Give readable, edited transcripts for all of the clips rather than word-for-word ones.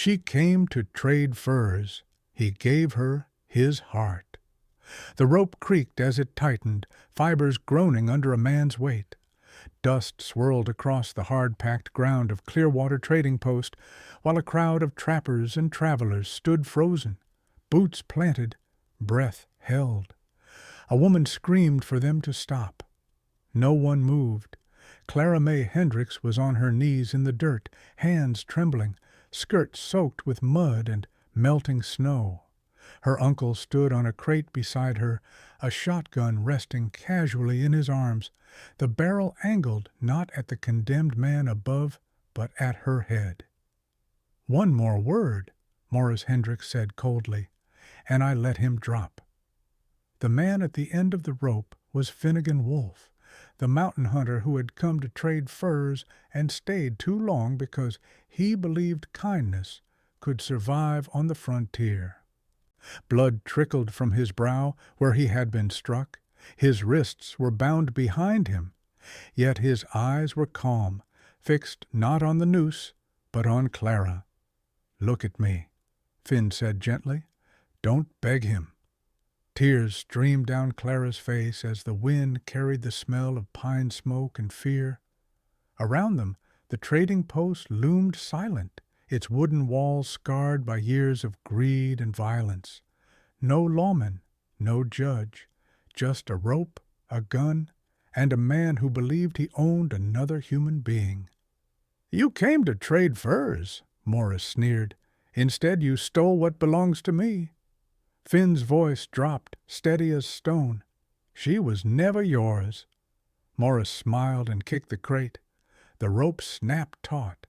She came to trade furs. He gave her his heart. The rope creaked as it tightened, fibers groaning under a man's weight. Dust swirled across the hard-packed ground of Clearwater Trading Post, while a crowd of trappers and travelers stood frozen, boots planted, breath held. A woman screamed for them to stop. No one moved. Clara Mae Hendricks was on her knees in the dirt, hands trembling, skirt soaked with mud and melting snow. Her uncle stood on a crate beside her, a shotgun resting casually in his arms, the barrel angled not at the condemned man above, but at her head. "One more word," Morris Hendricks said coldly, and I let him drop. The man at the end of the rope was Finnegan Wolfe, the mountain hunter who had come to trade furs and stayed too long because he believed kindness could survive on the frontier. Blood trickled from his brow where he had been struck. His wrists were bound behind him, yet his eyes were calm, fixed not on the noose, but on Clara. "Look at me," Finn said gently. "Don't beg him." Tears streamed down Clara's face as the wind carried the smell of pine smoke and fear. Around them, the trading post loomed silent, its wooden walls scarred by years of greed and violence. No lawman, no judge, just a rope, a gun, and a man who believed he owned another human being. "You came to trade furs," Morris sneered. "Instead you stole what belongs to me." Finn's voice dropped, steady as stone. "She was never yours." Morris smiled and kicked the crate. The rope snapped taut.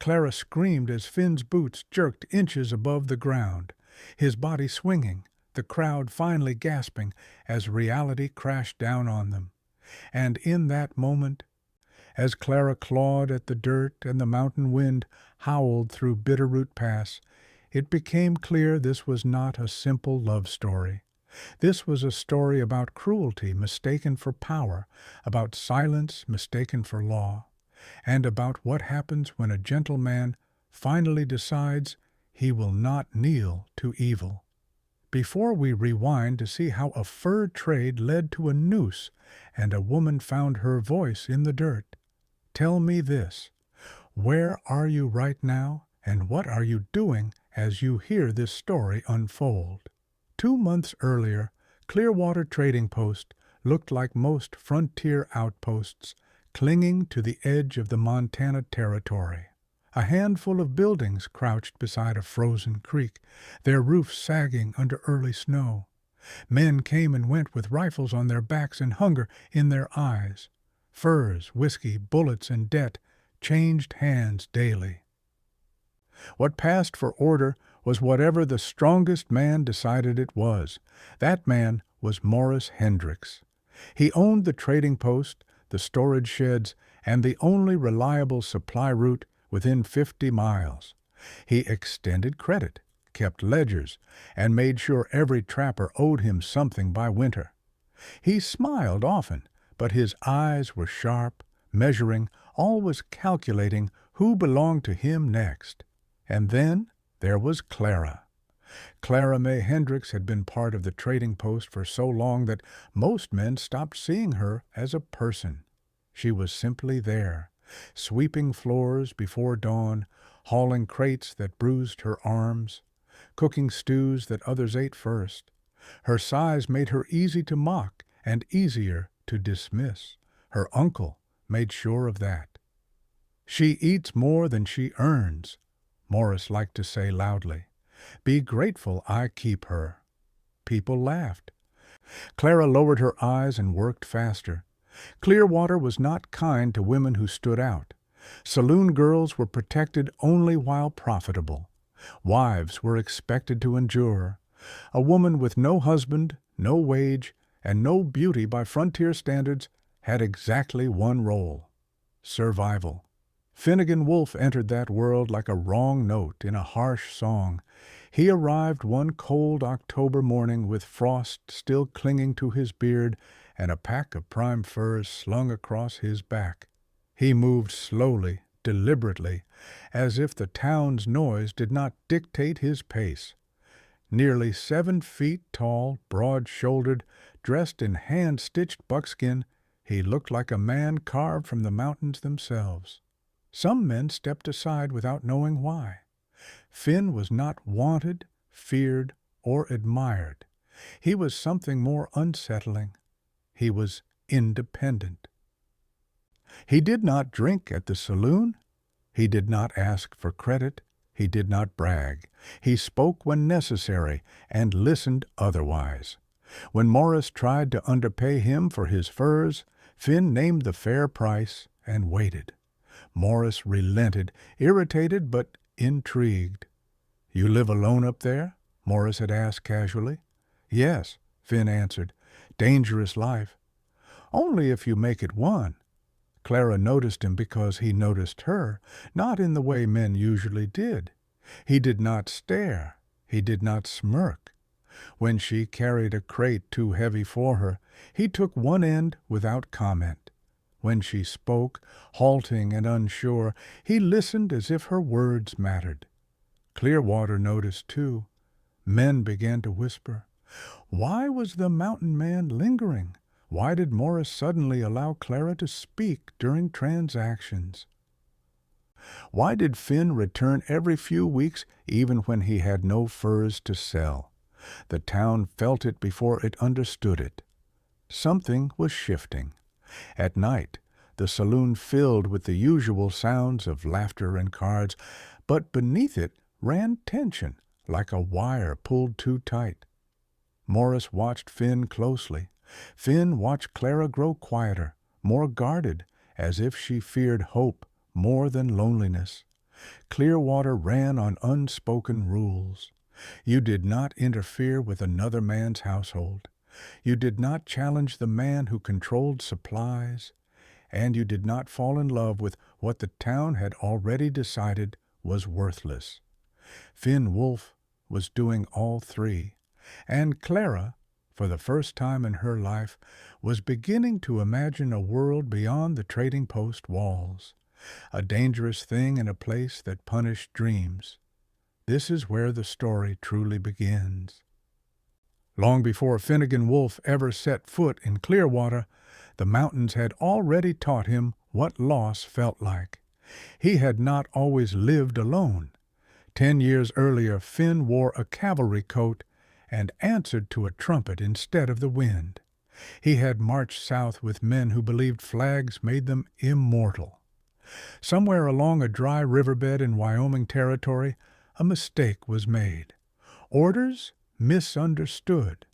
Clara screamed as Finn's boots jerked inches above the ground, his body swinging, the crowd finally gasping as reality crashed down on them. And in that moment, as Clara clawed at the dirt and the mountain wind howled through Bitterroot Pass, it became clear this was not a simple love story. This was a story about cruelty mistaken for power, about silence mistaken for law, and about what happens when a gentleman finally decides he will not kneel to evil. Before we rewind to see how a fur trade led to a noose and a woman found her voice in the dirt, tell me this: where are you right now, and what are you doing as you hear this story unfold? 2 months earlier, Clearwater Trading Post looked like most frontier outposts, clinging to the edge of the Montana Territory. A handful of buildings crouched beside a frozen creek, their roofs sagging under early snow. Men came and went with rifles on their backs and hunger in their eyes. Furs, whiskey, bullets, and debt changed hands daily. What passed for order was whatever the strongest man decided it was. That man was Morris Hendricks. He owned the trading post, the storage sheds, and the only reliable supply route within 50 miles. He extended credit, kept ledgers, and made sure every trapper owed him something by winter. He smiled often, but his eyes were sharp, measuring, always calculating who belonged to him next. And then there was Clara. Clara Mae Hendricks had been part of the trading post for so long that most men stopped seeing her as a person. She was simply there, sweeping floors before dawn, hauling crates that bruised her arms, cooking stews that others ate first. Her size made her easy to mock and easier to dismiss. Her uncle made sure of that. "She eats more than she earns," Morris liked to say loudly. "Be grateful I keep her." People laughed. Clara lowered her eyes and worked faster. Clearwater was not kind to women who stood out. Saloon girls were protected only while profitable. Wives were expected to endure. A woman with no husband, no wage, and no beauty by frontier standards had exactly one role: survival. Finnegan Wolfe entered that world like a wrong note in a harsh song. He arrived one cold October morning with frost still clinging to his beard and a pack of prime furs slung across his back. He moved slowly, deliberately, as if the town's noise did not dictate his pace. Nearly 7 feet tall, broad-shouldered, dressed in hand-stitched buckskin, he looked like a man carved from the mountains themselves. Some men stepped aside without knowing why. Finn was not wanted, feared, or admired. He was something more unsettling. He was independent. He did not drink at the saloon. He did not ask for credit. He did not brag. He spoke when necessary and listened otherwise. When Morris tried to underpay him for his furs, Finn named the fair price and waited. Morris relented, irritated but intrigued. "You live alone up there?" Morris had asked casually. "Yes," Finn answered. "Dangerous life." "Only if you make it one." Clara noticed him because he noticed her, not in the way men usually did. He did not stare. He did not smirk. When she carried a crate too heavy for her, he took one end without comment. When she spoke, halting and unsure, he listened as if her words mattered. Clearwater noticed too. Men began to whisper. Why was the mountain man lingering? Why did Morris suddenly allow Clara to speak during transactions? Why did Finn return every few weeks even when he had no furs to sell? The town felt it before it understood it. Something was shifting. At night, the saloon filled with the usual sounds of laughter and cards, but beneath it ran tension, like a wire pulled too tight. Morris watched Finn closely. Finn watched Clara grow quieter, more guarded, as if she feared hope more than loneliness. Clearwater ran on unspoken rules. You did not interfere with another man's household. You did not challenge the man who controlled supplies, and you did not fall in love with what the town had already decided was worthless. Finnegan Wolfe was doing all three, and Clara, for the first time in her life, was beginning to imagine a world beyond the trading post walls, a dangerous thing in a place that punished dreams. This is where the story truly begins. Long before Finnegan Wolfe ever set foot in Clearwater, the mountains had already taught him what loss felt like. He had not always lived alone. 10 years earlier, Finn wore a cavalry coat and answered to a trumpet instead of the wind. He had marched south with men who believed flags made them immortal. Somewhere along a dry riverbed in Wyoming Territory, a mistake was made. Orders misunderstood.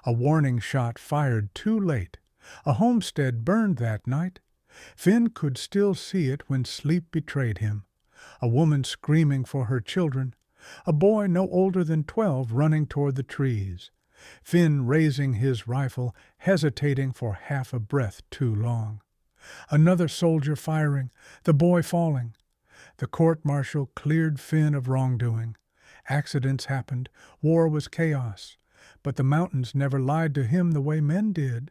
A warning shot fired too late. A homestead burned that night. Finn could still see it when sleep betrayed him. A woman screaming for her children. A boy no older than 12 running toward the trees. Finn raising his rifle, hesitating for half a breath too long. Another soldier firing, the boy falling. The court-martial cleared Finn of wrongdoing. Accidents happened, war was chaos, but the mountains never lied to him the way men did.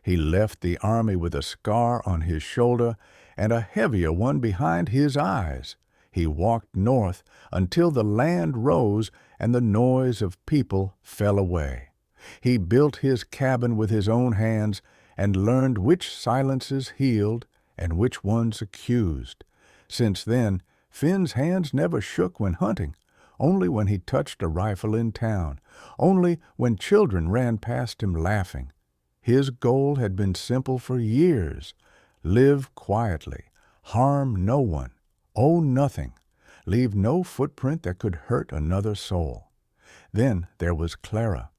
He left the army with a scar on his shoulder and a heavier one behind his eyes. He walked north until the land rose and the noise of people fell away. He built his cabin with his own hands and learned which silences healed and which ones accused. Since then, Finn's hands never shook when hunting, only when he touched a rifle in town, only when children ran past him laughing. His goal had been simple for years: live quietly, harm no one, owe nothing, leave no footprint that could hurt another soul. Then there was Clara.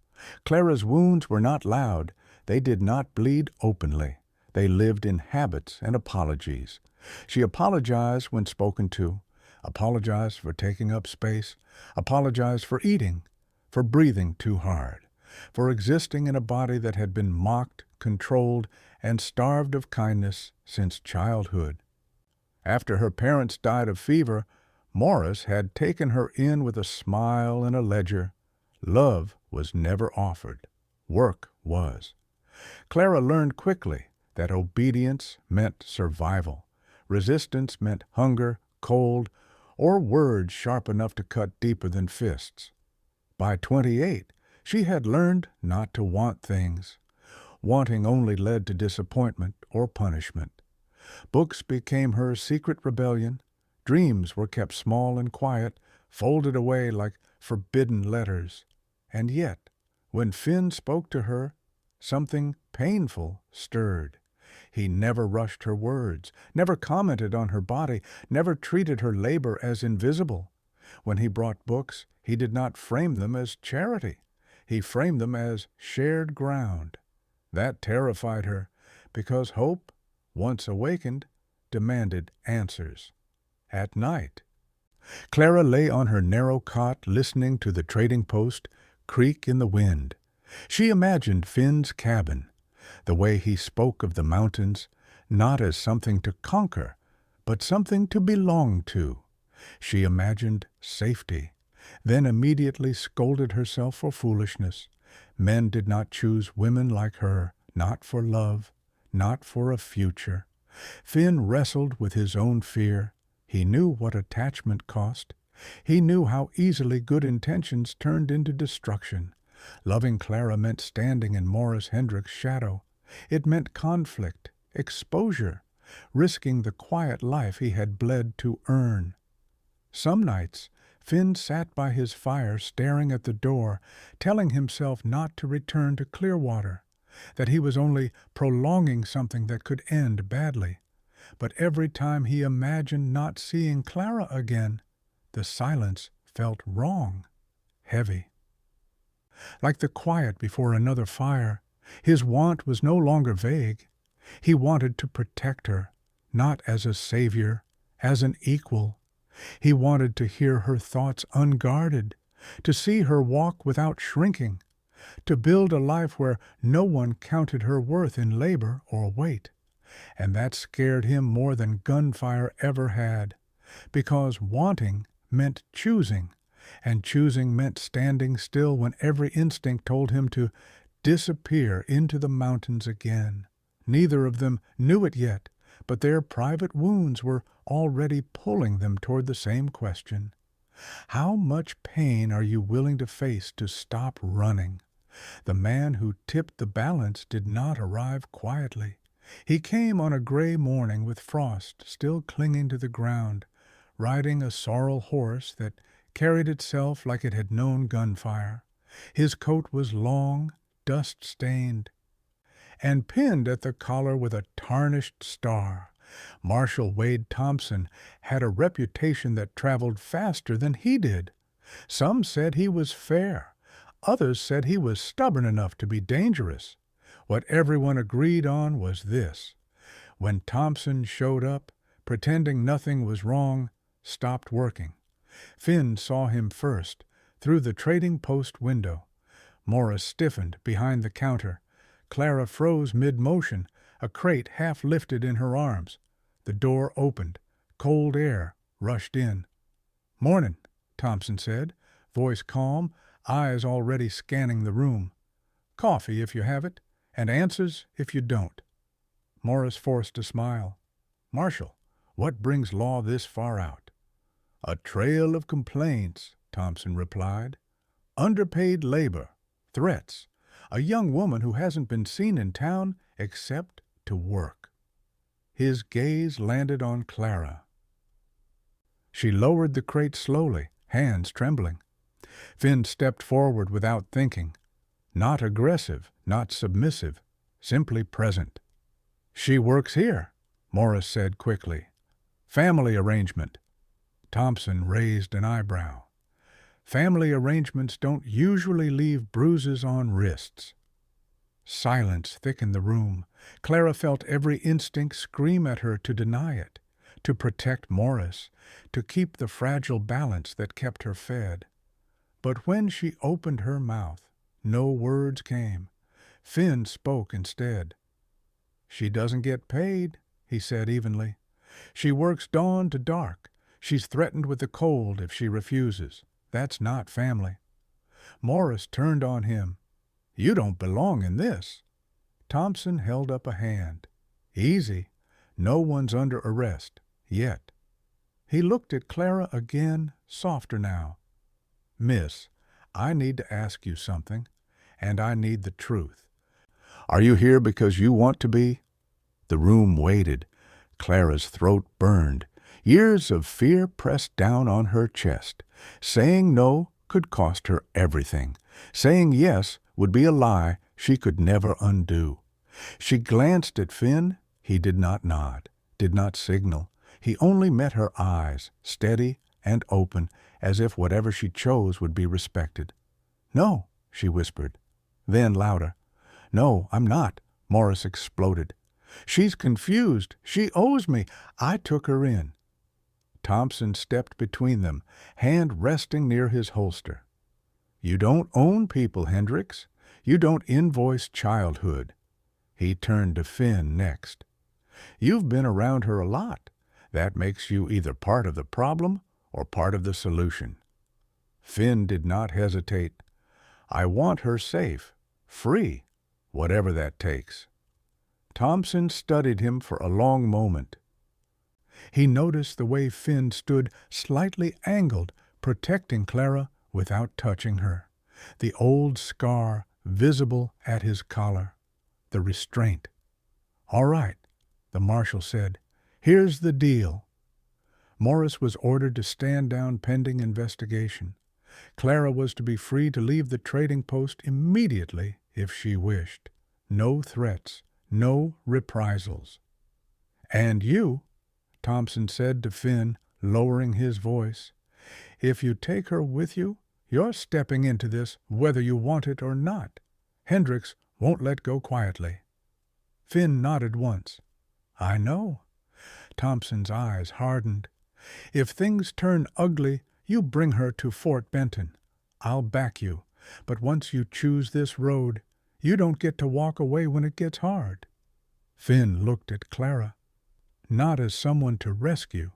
Clara's wounds were not loud. They did not bleed openly. They lived in habits and apologies. She apologized when spoken to, apologized for taking up space, apologized for eating, for breathing too hard, for existing in a body that had been mocked, controlled, and starved of kindness since childhood. After her parents died of fever, Morris had taken her in with a smile and a ledger. Love was never offered. Work was. Clara learned quickly that obedience meant survival. Resistance meant hunger, cold, or words sharp enough to cut deeper than fists. By 28, she had learned not to want things. Wanting only led to disappointment or punishment. Books became her secret rebellion. Dreams were kept small and quiet, folded away like forbidden letters. And yet, when Finn spoke to her, something painful stirred. He never rushed her words, never commented on her body, never treated her labor as invisible. When he brought books, he did not frame them as charity. He framed them as shared ground. That terrified her, because hope, once awakened, demanded answers. At night, Clara lay on her narrow cot listening to the trading post creak in the wind. She imagined Finn's cabin, the way he spoke of the mountains, not as something to conquer, but something to belong to. She imagined safety, then immediately scolded herself for foolishness. Men did not choose women like her, not for love, not for a future. Finn wrestled with his own fear. He knew what attachment cost. He knew how easily good intentions turned into destruction. Loving Clara meant standing in Morris Hendricks' shadow. It meant conflict, exposure, risking the quiet life he had bled to earn. Some nights, Finn sat by his fire staring at the door, telling himself not to return to Clearwater, that he was only prolonging something that could end badly. But every time he imagined not seeing Clara again, the silence felt wrong, heavy. Like the quiet before another fire, his want was no longer vague. He wanted to protect her, not as a savior, as an equal. He wanted to hear her thoughts unguarded, to see her walk without shrinking, to build a life where no one counted her worth in labor or weight. And that scared him more than gunfire ever had, because wanting meant choosing, and choosing meant standing still when every instinct told him to disappear into the mountains again. Neither of them knew it yet, but their private wounds were already pulling them toward the same question. How much pain are you willing to face to stop running? The man who tipped the balance did not arrive quietly. He came on a gray morning with frost still clinging to the ground, riding a sorrel horse that carried itself like it had known gunfire. His coat was long, dust-stained, and pinned at the collar with a tarnished star. Marshal Wade Thompson had a reputation that traveled faster than he did. Some said he was fair. Others said he was stubborn enough to be dangerous. What everyone agreed on was this: when Thompson showed up, pretending nothing was wrong, stopped working. Finn saw him first, through the trading post window. Morris stiffened behind the counter. Clara froze mid-motion, a crate half lifted in her arms. The door opened. Cold air rushed in. "Mornin'," Thompson said, voice calm, eyes already scanning the room. "Coffee if you have it, and answers if you don't." Morris forced a smile. "Marshal, what brings law this far out?" "A trail of complaints," Thompson replied. "Underpaid labor, threats, a young woman who hasn't been seen in town except to work." His gaze landed on Clara. She lowered the crate slowly, hands trembling. Finn stepped forward without thinking. Not aggressive, not submissive, simply present. "She works here," Morris said quickly. "Family arrangement." Thompson raised an eyebrow. "Family arrangements don't usually leave bruises on wrists." Silence thickened the room. Clara felt every instinct scream at her to deny it, to protect Morris, to keep the fragile balance that kept her fed. But when she opened her mouth, no words came. Finn spoke instead. "She doesn't get paid," he said evenly. "She works dawn to dark. She's threatened with the cold if she refuses. That's not family." Morris turned on him. "You don't belong in this." Thompson held up a hand. "Easy. No one's under arrest. yet. He looked at Clara again, softer now. "Miss, I need to ask you something, and I need the truth. Are you here because you want to be?" The room waited. Clara's throat burned. Years of fear pressed down on her chest. Saying no could cost her everything. Saying yes would be a lie she could never undo. She glanced at Finn. He did not nod, did not signal. He only met her eyes, steady and open, as if whatever she chose would be respected. "No," she whispered. Then louder, "No, I'm not," Morris exploded. "She's confused. She owes me. I took her in." Thompson stepped between them, hand resting near his holster. "You don't own people, Hendricks. You don't invoice childhood." He turned to Finn next. "You've been around her a lot. That makes you either part of the problem or part of the solution." Finn did not hesitate. "I want her safe, free, whatever that takes." Thompson studied him for a long moment. He noticed the way Finn stood slightly angled, protecting Clara without touching her. The old scar visible at his collar. The restraint. "All right," the marshal said. "Here's the deal." Morris was ordered to stand down pending investigation. Clara was to be free to leave the trading post immediately if she wished. No threats, no reprisals. "And you," Thompson said to Finn, lowering his voice, "if you take her with you, you're stepping into this whether you want it or not. Hendricks won't let go quietly." Finn nodded once. "I know." Thompson's eyes hardened. "If things turn ugly, you bring her to Fort Benton. I'll back you. But once you choose this road, you don't get to walk away when it gets hard." Finn looked at Clara. Not as someone to rescue,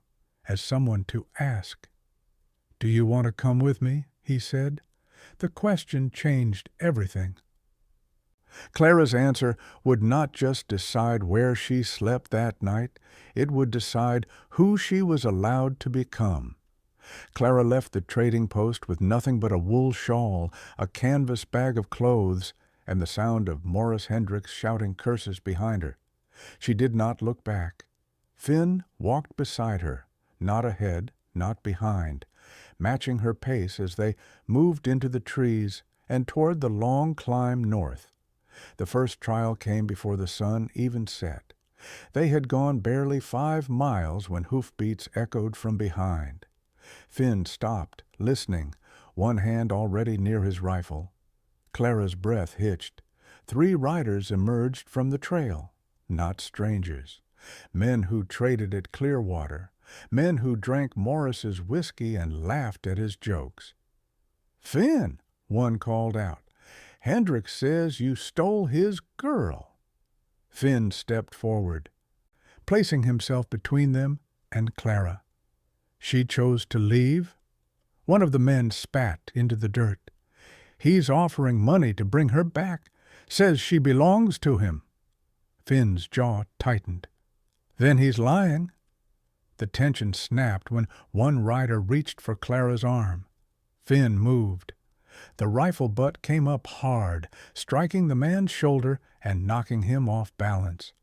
as someone to ask. "Do you want to come with me?" he said. The question changed everything. Clara's answer would not just decide where she slept that night, it would decide who she was allowed to become. Clara left the trading post with nothing but a wool shawl, a canvas bag of clothes, and the sound of Morris Hendricks shouting curses behind her. She did not look back. Finn walked beside her, not ahead, not behind, matching her pace as they moved into the trees and toward the long climb north. The first trial came before the sun even set. They had gone barely 5 miles when hoofbeats echoed from behind. Finn stopped, listening, one hand already near his rifle. Clara's breath hitched. 3 riders emerged from the trail, not strangers. Men who traded at Clearwater, men who drank Morris's whiskey and laughed at his jokes. "Finn," one called out, "Hendricks says you stole his girl." Finn stepped forward, placing himself between them and Clara. "She chose to leave?" One of the men spat into the dirt. "He's offering money to bring her back. Says she belongs to him." Finn's jaw tightened. "Then he's lying." The tension snapped when one rider reached for Clara's arm. Finn moved. The rifle butt came up hard, striking the man's shoulder and knocking him off balance.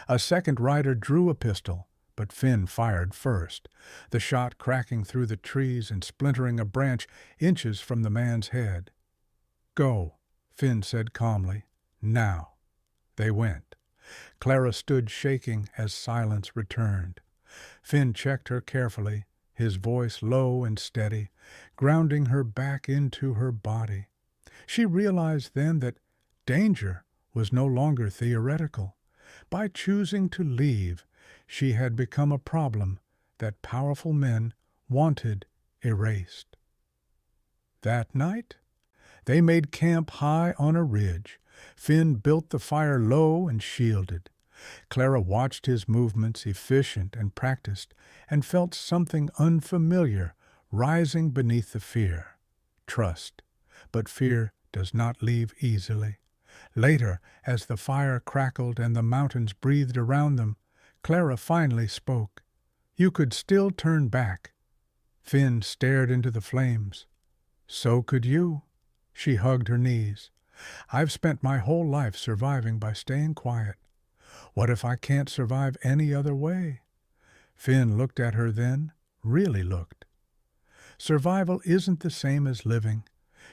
A second rider drew a pistol, but Finn fired first, the shot cracking through the trees and splintering a branch inches from the man's head. "Go," Finn said calmly. "Now." They went. Clara stood shaking as silence returned. Finn checked her carefully, his voice low and steady, grounding her back into her body. She realized then that danger was no longer theoretical. By choosing to leave, she had become a problem that powerful men wanted erased. That night, they made camp high on a ridge. Finn built the fire low and shielded. Clara watched his movements, efficient and practiced, and felt something unfamiliar rising beneath the fear. Trust. But fear does not leave easily. Later, as the fire crackled and the mountains breathed around them, Clara finally spoke. You could still turn back. Finn stared into the flames. So could you. She hugged her knees. I've spent my whole life surviving by staying quiet. What if I can't survive any other way? Finn looked at her then, really looked. Survival isn't the same as living.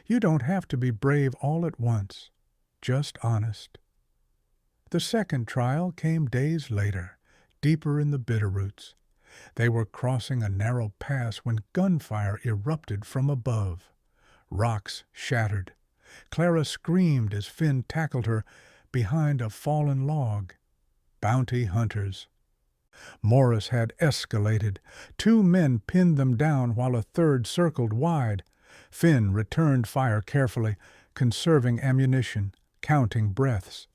You don't have to be brave all at once, just honest. The second trial came days later, deeper in the Bitterroots. They were crossing a narrow pass when gunfire erupted from above. Rocks shattered. Clara screamed as Finn tackled her behind a fallen log. Bounty hunters. Morris had escalated. 2 men pinned them down while a third circled wide. Finn returned fire carefully, conserving ammunition, counting breaths.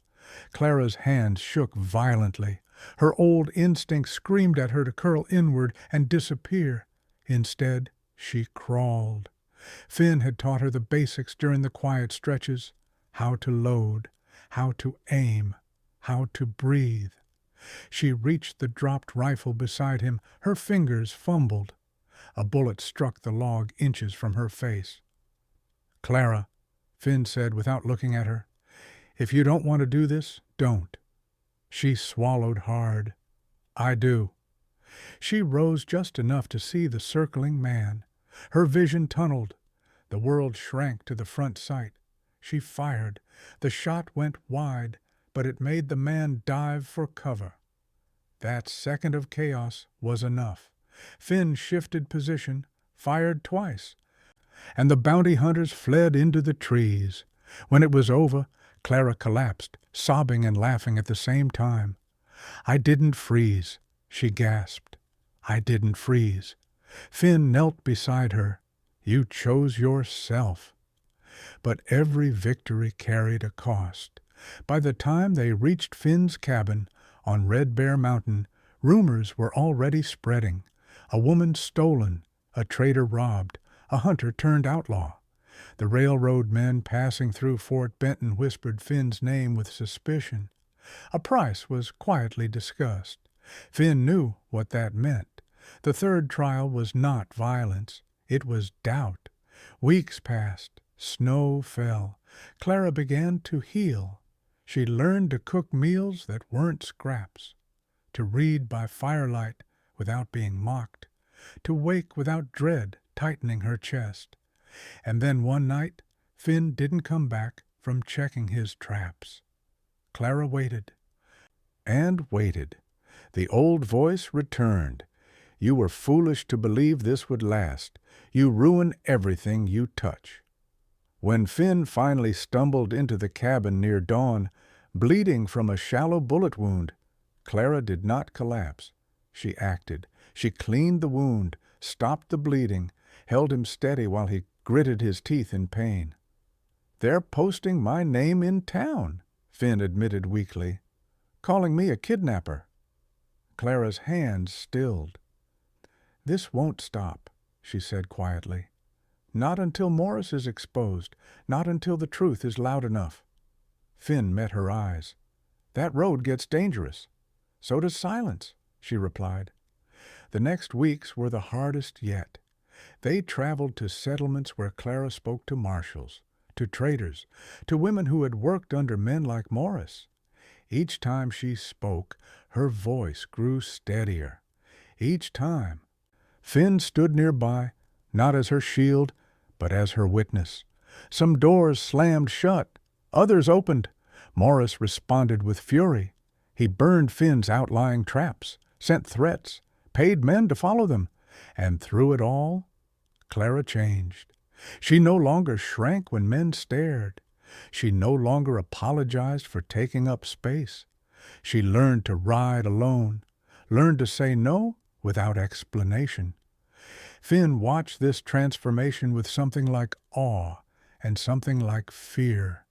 Clara's hands shook violently. Her old instinct screamed at her to curl inward and disappear. Instead, she crawled. Finn had taught her the basics during the quiet stretches: how to load, how to aim, how to breathe. She reached the dropped rifle beside him. Her fingers fumbled. A bullet struck the log inches from her face. "Clara," Finn said without looking at her, "if you don't want to do this, don't." She swallowed hard. "I do." She rose just enough to see the circling man. Her vision tunneled. The world shrank to the front sight. She fired. The shot went wide, but it made the man dive for cover. That second of chaos was enough. Finn shifted position, fired twice, and the bounty hunters fled into the trees. When it was over, Clara collapsed, sobbing and laughing at the same time. "I didn't freeze," she gasped. "I didn't freeze." Finn knelt beside her. "You chose yourself." But every victory carried a cost. By the time they reached Finn's cabin on Red Bear Mountain, rumors were already spreading. A woman stolen, a trader robbed, a hunter turned outlaw. The railroad men passing through Fort Benton whispered Finn's name with suspicion. A price was quietly discussed. Finn knew what that meant. The third trial was not violence. It was doubt. Weeks passed. Snow fell. Clara began to heal. She learned to cook meals that weren't scraps, to read by firelight without being mocked, to wake without dread tightening her chest. And then one night, Finn didn't come back from checking his traps. Clara waited. And waited. The old voice returned. "You were foolish to believe this would last. You ruin everything you touch." When Finn finally stumbled into the cabin near dawn, bleeding from a shallow bullet wound, Clara did not collapse. She acted. She cleaned the wound, stopped the bleeding, held him steady while he gritted his teeth in pain. "They're posting my name in town," Finn admitted weakly, "calling me a kidnapper." Clara's hands stilled. "This won't stop," she said quietly. "Not until Morris is exposed, not until the truth is loud enough." Finn met her eyes. "That road gets dangerous." "So does silence," she replied. The next weeks were the hardest yet. They traveled to settlements where Clara spoke to marshals, to traders, to women who had worked under men like Morris. Each time she spoke, her voice grew steadier. Each time, Finn stood nearby, not as her shield, but as her witness. Some doors slammed shut, others opened. Morris responded with fury. He burned Finn's outlying traps, sent threats, paid men to follow them, and through it all, Clara changed. She no longer shrank when men stared. She no longer apologized for taking up space. She learned to ride alone, learned to say no without explanation. Finn watched this transformation with something like awe and something like fear.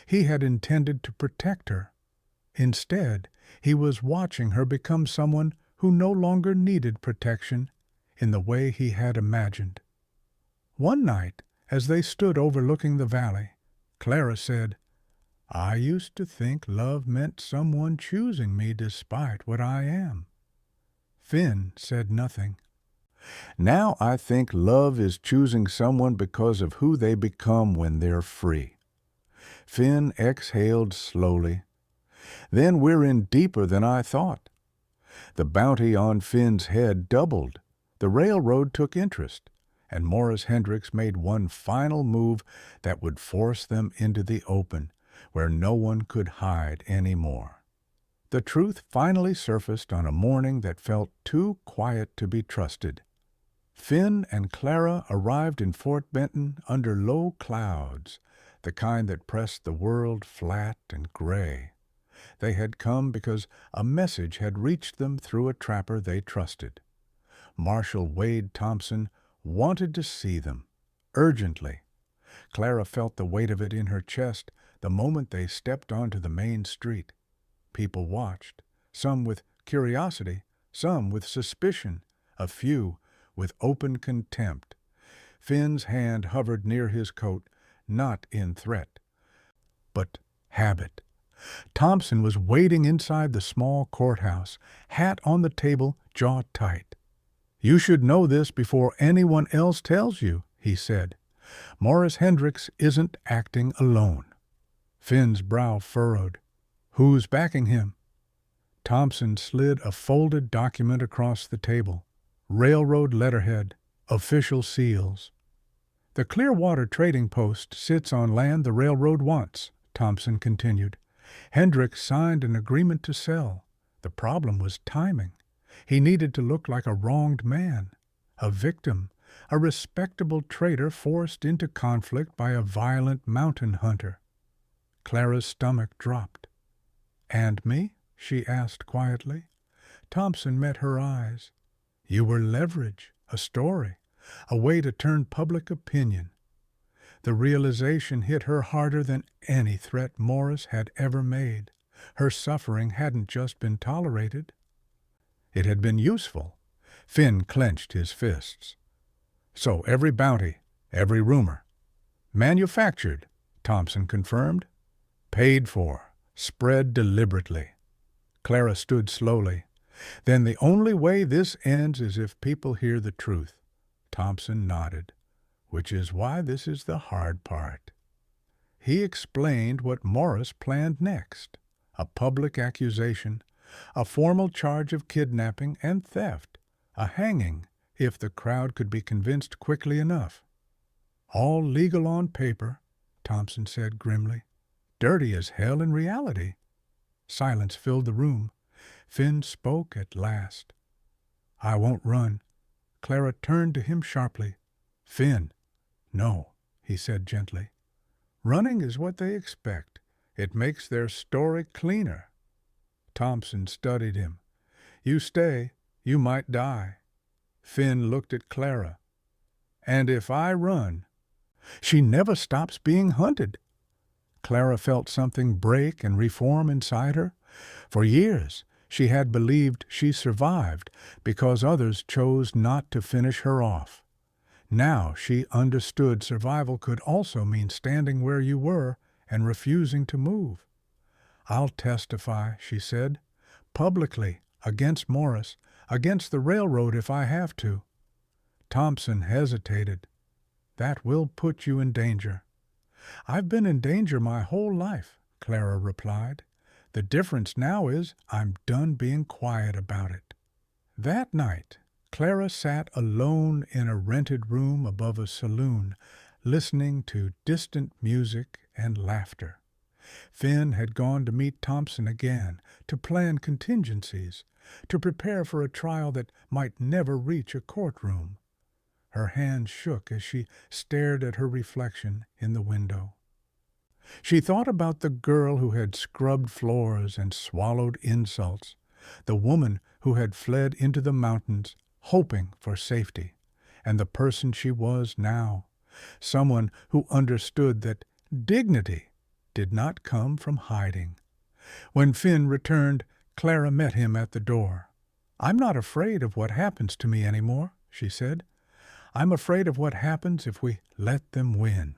He had intended to protect her. Instead, he was watching her become someone who no longer needed protection in the way he had imagined. One night, as they stood overlooking the valley, Clara said, "I used to think love meant someone choosing me despite what I am." Finn said nothing. Now I think love is choosing someone because of who they become when they're free. Finn exhaled slowly. Then we're in deeper than I thought. The bounty on Finn's head doubled. The railroad took interest, and Morris Hendricks made one final move that would force them into the open, where no one could hide any more. The truth finally surfaced on a morning that felt too quiet to be trusted. Finn and Clara arrived in Fort Benton under low clouds, the kind that pressed the world flat and gray. They had come because a message had reached them through a trapper they trusted. Marshal Wade Thompson wanted to see them, urgently. Clara felt the weight of it in her chest the moment they stepped onto the main street. People watched, some with curiosity, some with suspicion, a few with open contempt. Finn's hand hovered near his coat, not in threat, but habit. Thompson was waiting inside the small courthouse, hat on the table, jaw tight. "You should know this before anyone else tells you," he said. "Morris Hendricks isn't acting alone." Finn's brow furrowed. "Who's backing him?" Thompson slid a folded document across the table. Railroad letterhead, official seals. "The Clearwater Trading Post sits on land the railroad wants," Thompson continued. "Hendricks signed an agreement to sell. The problem was timing. He needed to look like a wronged man, a victim, a respectable trader forced into conflict by a violent mountain hunter." Clara's stomach dropped. "And me?" she asked quietly. Thompson met her eyes. "You were leverage, a story, a way to turn public opinion." The realization hit her harder than any threat Morris had ever made. Her suffering hadn't just been tolerated. It had been useful. Finn clenched his fists. "So every bounty, every rumor." "Manufactured," Thompson confirmed. "Paid for, spread deliberately." Clara stood slowly. "Then the only way this ends is if people hear the truth." Thompson nodded. "Which is why this is the hard part." He explained what Morris planned next: a public accusation, a formal charge of kidnapping and theft, a hanging if the crowd could be convinced quickly enough. "All legal on paper," Thompson said grimly. "Dirty as hell in reality." Silence filled the room. Finn spoke at last. "I won't run." Clara turned to him sharply. "Finn." "No," he said gently. "Running is what they expect. It makes their story cleaner." Thompson studied him. "You stay, you might die." Finn looked at Clara. "And if I run?" "She never stops being hunted." Clara felt something break and reform inside her. For years she had believed she survived because others chose not to finish her off. Now she understood survival could also mean standing where you were and refusing to move. "I'll testify," she said, "publicly, against Morris, against the railroad if I have to." Thompson hesitated. "That will put you in danger." "I've been in danger my whole life," Clara replied. "The difference now is I'm done being quiet about it." That night, Clara sat alone in a rented room above a saloon, listening to distant music and laughter. Finn had gone to meet Thompson again, to plan contingencies, to prepare for a trial that might never reach a courtroom. Her hand shook as she stared at her reflection in the window. She thought about the girl who had scrubbed floors and swallowed insults, the woman who had fled into the mountains, hoping for safety, and the person she was now, someone who understood that dignity did not come from hiding. When Finn returned, Clara met him at the door. "I'm not afraid of what happens to me anymore," she said. "I'm afraid of what happens if we let them win."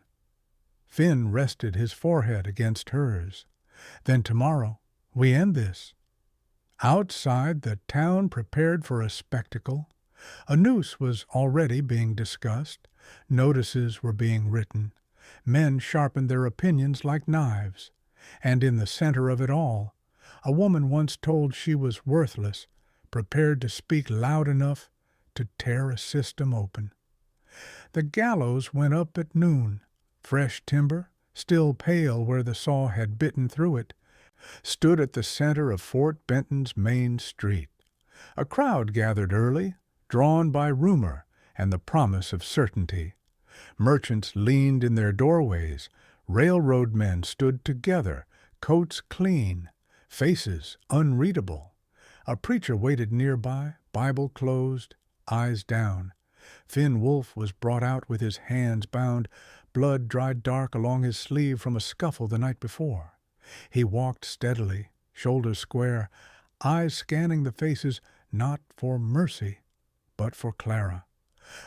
Finn rested his forehead against hers. "Then tomorrow we end this." Outside, the town prepared for a spectacle. A noose was already being discussed. Notices were being written. Men sharpened their opinions like knives. And in the center of it all, a woman once told she was worthless, prepared to speak loud enough to tear a system open. The gallows went up at noon. Fresh timber, still pale where the saw had bitten through it, stood at the center of Fort Benton's main street. A crowd gathered early, drawn by rumor and the promise of certainty. Merchants leaned in their doorways. Railroad men stood together, coats clean, faces unreadable. A preacher waited nearby, Bible closed, eyes down. Finn Wolfe was brought out with his hands bound, blood dried dark along his sleeve from a scuffle the night before. He walked steadily, shoulders square, eyes scanning the faces not for mercy, but for Clara.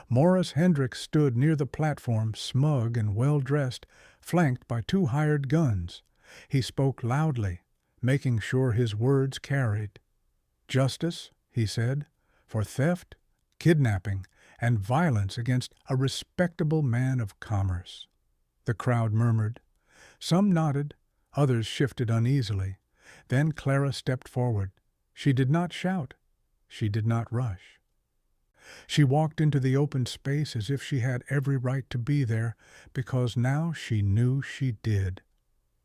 Morris Hendricks stood near the platform, smug and well-dressed, flanked by 2 hired guns. He spoke loudly, making sure his words carried. "Justice," he said, "for theft, kidnapping, and violence against a respectable man of commerce." The crowd murmured. Some nodded, others shifted uneasily. Then Clara stepped forward. She did not shout. She did not rush. She walked into the open space as if she had every right to be there, because now she knew she did.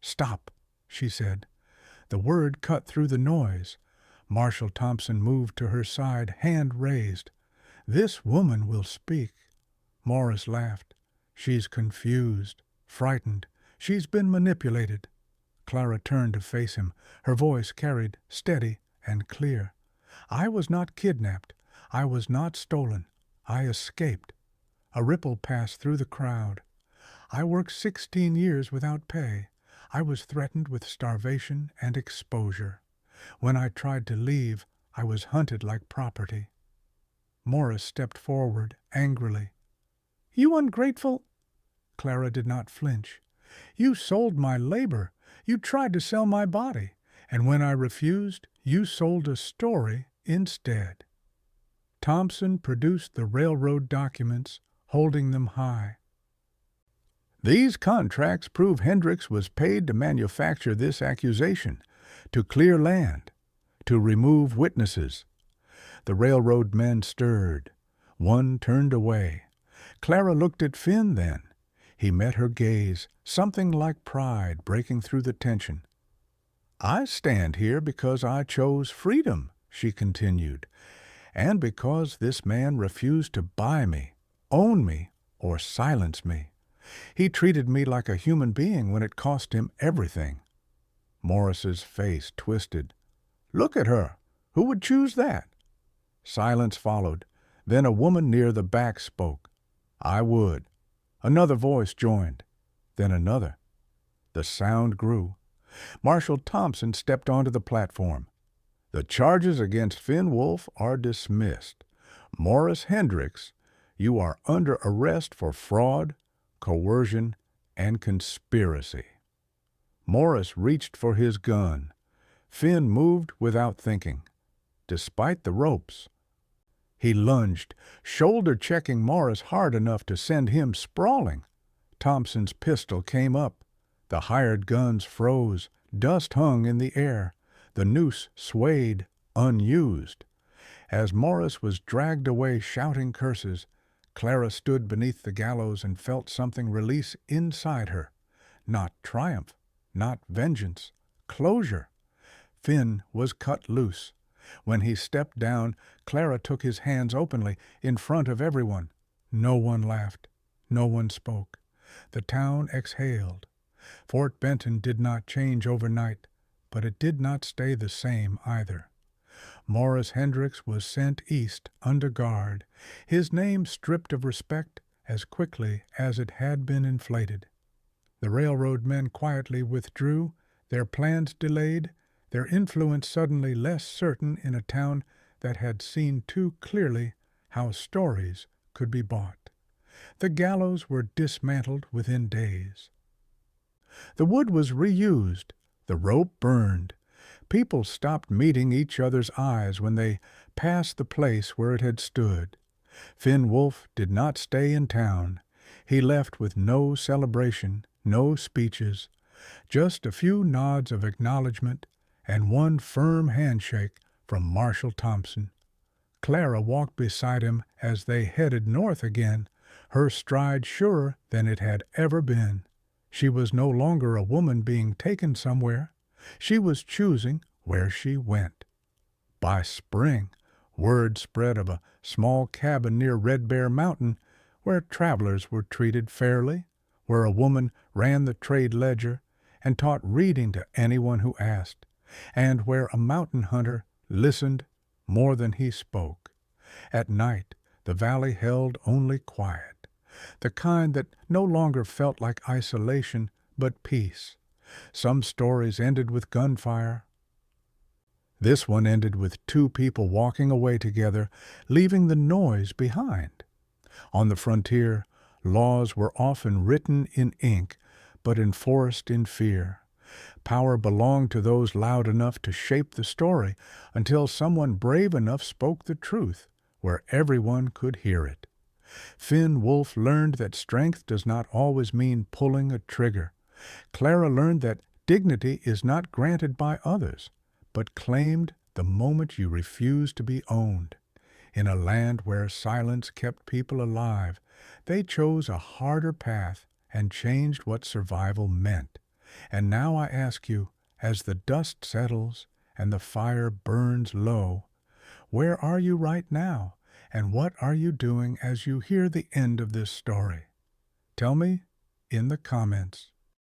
"Stop," she said. The word cut through the noise. Marshal Thompson moved to her side, hand raised. "This woman will speak." Morris laughed. "She's confused, frightened. She's been manipulated." Clara turned to face him. Her voice carried, steady and clear. "I was not kidnapped. I was not stolen. I escaped." A ripple passed through the crowd. "I worked 16 years without pay. I was threatened with starvation and exposure. When I tried to leave, I was hunted like property." Morris stepped forward angrily. "You ungrateful—" Clara did not flinch. "You sold my labor. You tried to sell my body. And when I refused, you sold a story instead." Thompson produced the railroad documents, holding them high. "These contracts prove Hendricks was paid to manufacture this accusation, to clear land, to remove witnesses." The railroad men stirred. One turned away. Clara looked at Finn then. He met her gaze, something like pride breaking through the tension. "I stand here because I chose freedom," she continued, "and because this man refused to buy me, own me, or silence me. He treated me like a human being when it cost him everything." Morris's face twisted. "Look at her. Who would choose that?" Silence followed. Then a woman near the back spoke. "I would." Another voice joined. Then another. The sound grew. Marshal Thompson stepped onto the platform. "The charges against Finn Wolfe are dismissed. Morris Hendricks, you are under arrest for fraud, coercion, and conspiracy." Morris reached for his gun. Finn moved without thinking. Despite the ropes, he lunged, shoulder-checking Morris hard enough to send him sprawling. Thompson's pistol came up. The hired guns froze. Dust hung in the air. The noose swayed, unused. As Morris was dragged away shouting curses, Clara stood beneath the gallows and felt something release inside her. Not triumph, not vengeance, closure. Finn was cut loose. When he stepped down, Clara took his hands openly, in front of everyone. No one laughed. No one spoke. The town exhaled. Fort Benton did not change overnight, but it did not stay the same either. Morris Hendricks was sent east under guard, his name stripped of respect as quickly as it had been inflated. The railroad men quietly withdrew, their plans delayed, their influence suddenly less certain in a town that had seen too clearly how stories could be bought. The gallows were dismantled within days. The wood was reused, the rope burned. People stopped meeting each other's eyes when they passed the place where it had stood. Finn Wolfe did not stay in town. He left with no celebration, no speeches, just a few nods of acknowledgment and one firm handshake from Marshall Thompson. Clara walked beside him as they headed north again, her stride surer than it had ever been. She was no longer a woman being taken somewhere. She was choosing where she went. By spring, word spread of a small cabin near Red Bear Mountain where travelers were treated fairly, where a woman ran the trade ledger and taught reading to anyone who asked, and where a mountain hunter listened more than he spoke. At night, the valley held only quiet, the kind that no longer felt like isolation but peace. Some stories ended with gunfire. This one ended with two people walking away together, leaving the noise behind. On the frontier, laws were often written in ink, but enforced in fear. Power belonged to those loud enough to shape the story until someone brave enough spoke the truth where everyone could hear it. Finn Wolfe learned that strength does not always mean pulling a trigger. Clara learned that dignity is not granted by others, but claimed the moment you refuse to be owned. In a land where silence kept people alive, they chose a harder path and changed what survival meant. And now I ask you, as the dust settles and the fire burns low, where are you right now, and what are you doing as you hear the end of this story? Tell me in the comments.